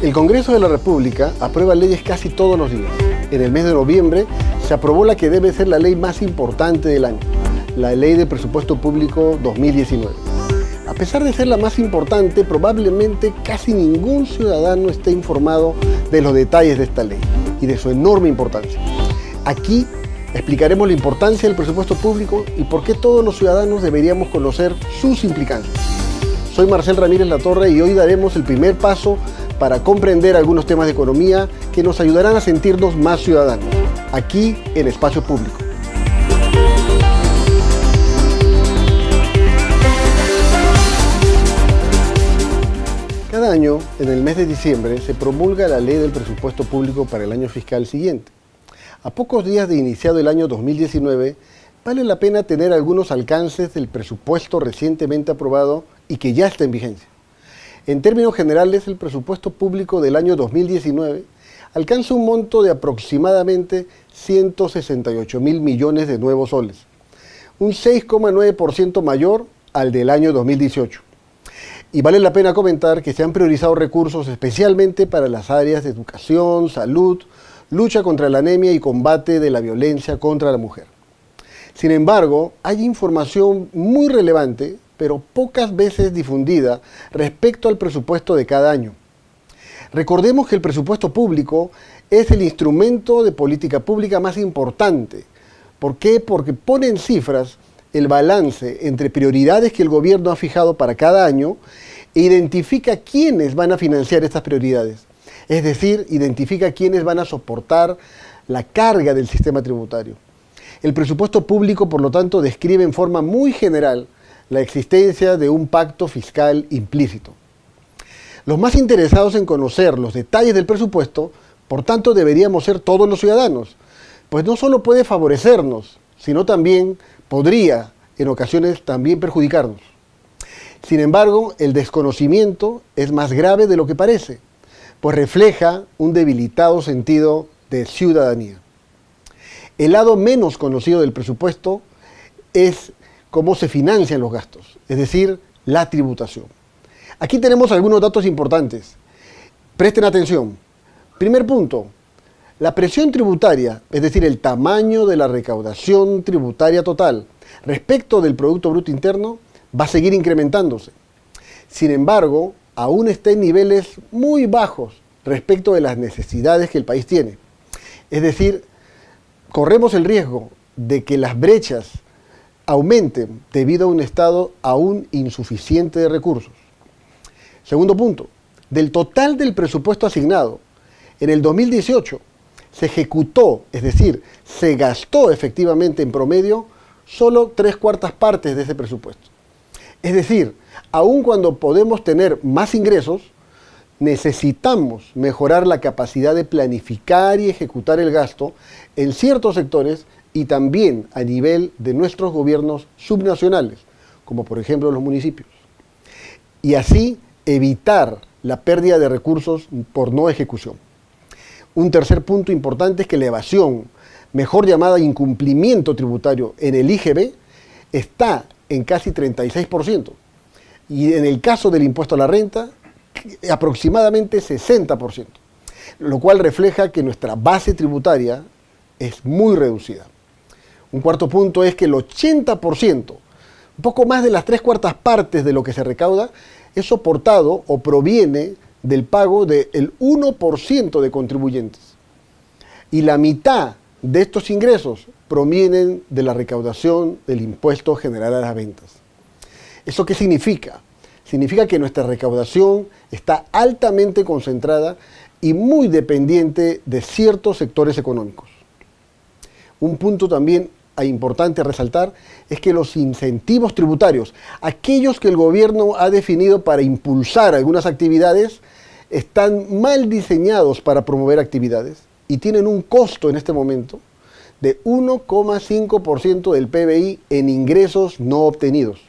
El Congreso de la República aprueba leyes casi todos los días. En el mes de noviembre se aprobó la que debe ser la ley más importante del año, la Ley de Presupuesto Público 2019. A pesar de ser la más importante, probablemente casi ningún ciudadano esté informado de los detalles de esta ley y de su enorme importancia. Aquí explicaremos la importancia del presupuesto público y por qué todos los ciudadanos deberíamos conocer sus implicancias. Soy Marcel Ramírez Latorre y hoy daremos el primer paso para comprender algunos temas de economía que nos ayudarán a sentirnos más ciudadanos, aquí en Espacio Público. Cada año, en el mes de diciembre, se promulga la Ley del Presupuesto Público para el año fiscal siguiente. A pocos días de iniciado el año 2019, vale la pena tener algunos alcances del presupuesto recientemente aprobado y que ya está en vigencia. En términos generales, el presupuesto público del año 2019 alcanza un monto de aproximadamente 168.000 millones de nuevos soles, un 6,9% mayor al del año 2018. Y vale la pena comentar que se han priorizado recursos especialmente para las áreas de educación, salud, lucha contra la anemia y combate de la violencia contra la mujer. Sin embargo, hay información muy relevante, pero pocas veces difundida respecto al presupuesto de cada año. Recordemos que el presupuesto público es el instrumento de política pública más importante. ¿Por qué? Porque pone en cifras el balance entre prioridades que el gobierno ha fijado para cada año e identifica quiénes van a financiar estas prioridades. Es decir, identifica quiénes van a soportar la carga del sistema tributario. El presupuesto público, por lo tanto, describe en forma muy general la existencia de un pacto fiscal implícito. Los más interesados en conocer los detalles del presupuesto, por tanto, deberíamos ser todos los ciudadanos, pues no solo puede favorecernos, sino también podría, en ocasiones, también perjudicarnos. Sin embargo, el desconocimiento es más grave de lo que parece, pues refleja un debilitado sentido de ciudadanía. El lado menos conocido del presupuesto es cómo se financian los gastos, es decir, la tributación. Aquí tenemos algunos datos importantes. Presten atención. Primer punto, la presión tributaria, es decir, el tamaño de la recaudación tributaria total respecto del Producto Bruto Interno, va a seguir incrementándose. Sin embargo, aún está en niveles muy bajos respecto de las necesidades que el país tiene. Es decir, corremos el riesgo de que las brechas aumenten debido a un estado aún insuficiente de recursos. Segundo punto, del total del presupuesto asignado, en el 2018 se ejecutó, es decir, se gastó efectivamente en promedio solo 3/4 partes de ese presupuesto. Es decir, aun cuando podemos tener más ingresos, necesitamos mejorar la capacidad de planificar y ejecutar el gasto en ciertos sectores y también a nivel de nuestros gobiernos subnacionales, como por ejemplo los municipios. Y así evitar la pérdida de recursos por no ejecución. Un tercer punto importante es que la evasión, mejor llamada incumplimiento tributario en el IGB, está en casi 36%. Y en el caso del impuesto a la renta, aproximadamente 60%. Lo cual refleja que nuestra base tributaria es muy reducida. Un cuarto punto es que el 80%, un poco más de las 3/4 partes de lo que se recauda, es soportado o proviene del pago del 1% de contribuyentes. Y la mitad de estos ingresos provienen de la recaudación del impuesto general a las ventas. ¿Eso qué significa? Significa que nuestra recaudación está altamente concentrada y muy dependiente de ciertos sectores económicos. Un punto también importante a resaltar es que los incentivos tributarios, aquellos que el gobierno ha definido para impulsar algunas actividades, están mal diseñados para promover actividades y tienen un costo en este momento de 1,5% del PBI en ingresos no obtenidos.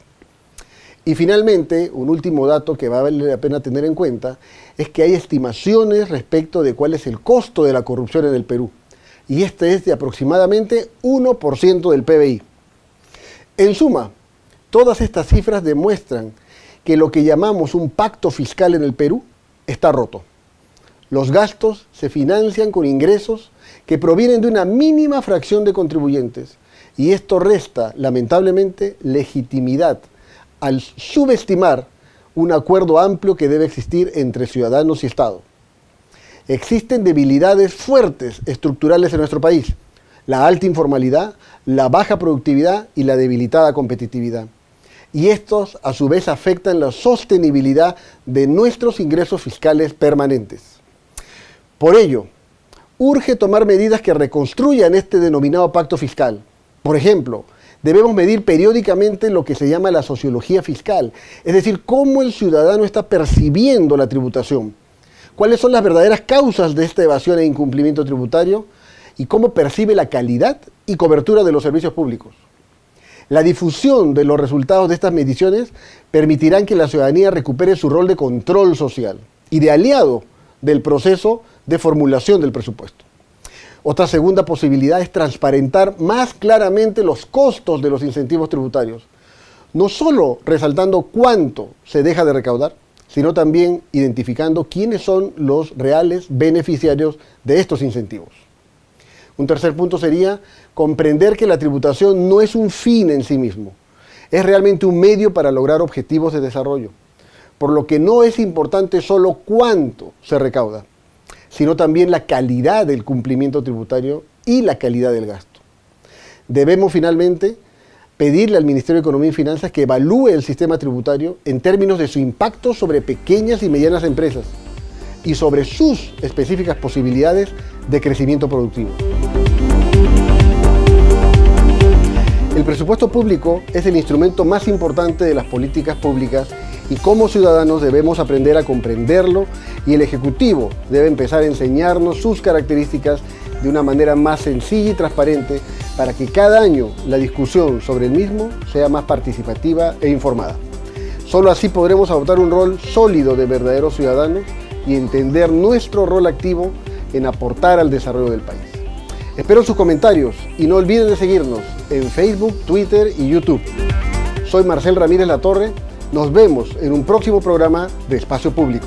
Y finalmente, un último dato que vale la pena tener en cuenta es que hay estimaciones respecto de cuál es el costo de la corrupción en el Perú. Y este es de aproximadamente 1% del PBI. En suma, todas estas cifras demuestran que lo que llamamos un pacto fiscal en el Perú está roto. Los gastos se financian con ingresos que provienen de una mínima fracción de contribuyentes, y esto resta, lamentablemente, legitimidad al subestimar un acuerdo amplio que debe existir entre ciudadanos y Estado. Existen debilidades fuertes estructurales en nuestro país: la alta informalidad, la baja productividad y la debilitada competitividad. Y estos, a su vez, afectan la sostenibilidad de nuestros ingresos fiscales permanentes. Por ello, urge tomar medidas que reconstruyan este denominado pacto fiscal. Por ejemplo, debemos medir periódicamente lo que se llama la sociología fiscal, es decir, cómo el ciudadano está percibiendo la tributación, cuáles son las verdaderas causas de esta evasión e incumplimiento tributario y cómo percibe la calidad y cobertura de los servicios públicos. La difusión de los resultados de estas mediciones permitirán que la ciudadanía recupere su rol de control social y de aliado del proceso de formulación del presupuesto. Otra segunda posibilidad es transparentar más claramente los costos de los incentivos tributarios, no solo resaltando cuánto se deja de recaudar, sino también identificando quiénes son los reales beneficiarios de estos incentivos. Un tercer punto sería comprender que la tributación no es un fin en sí mismo, es realmente un medio para lograr objetivos de desarrollo, por lo que no es importante solo cuánto se recauda, sino también la calidad del cumplimiento tributario y la calidad del gasto. Debemos finalmente pedirle al Ministerio de Economía y Finanzas que evalúe el sistema tributario en términos de su impacto sobre pequeñas y medianas empresas y sobre sus específicas posibilidades de crecimiento productivo. El presupuesto público es el instrumento más importante de las políticas públicas y como ciudadanos debemos aprender a comprenderlo, y el Ejecutivo debe empezar a enseñarnos sus características de una manera más sencilla y transparente para que cada año la discusión sobre el mismo sea más participativa e informada. Solo así podremos adoptar un rol sólido de verdaderos ciudadanos y entender nuestro rol activo en aportar al desarrollo del país. Espero sus comentarios y no olviden de seguirnos en Facebook, Twitter y YouTube. Soy Marcel Ramírez Latorre. Nos vemos en un próximo programa de Espacio Público.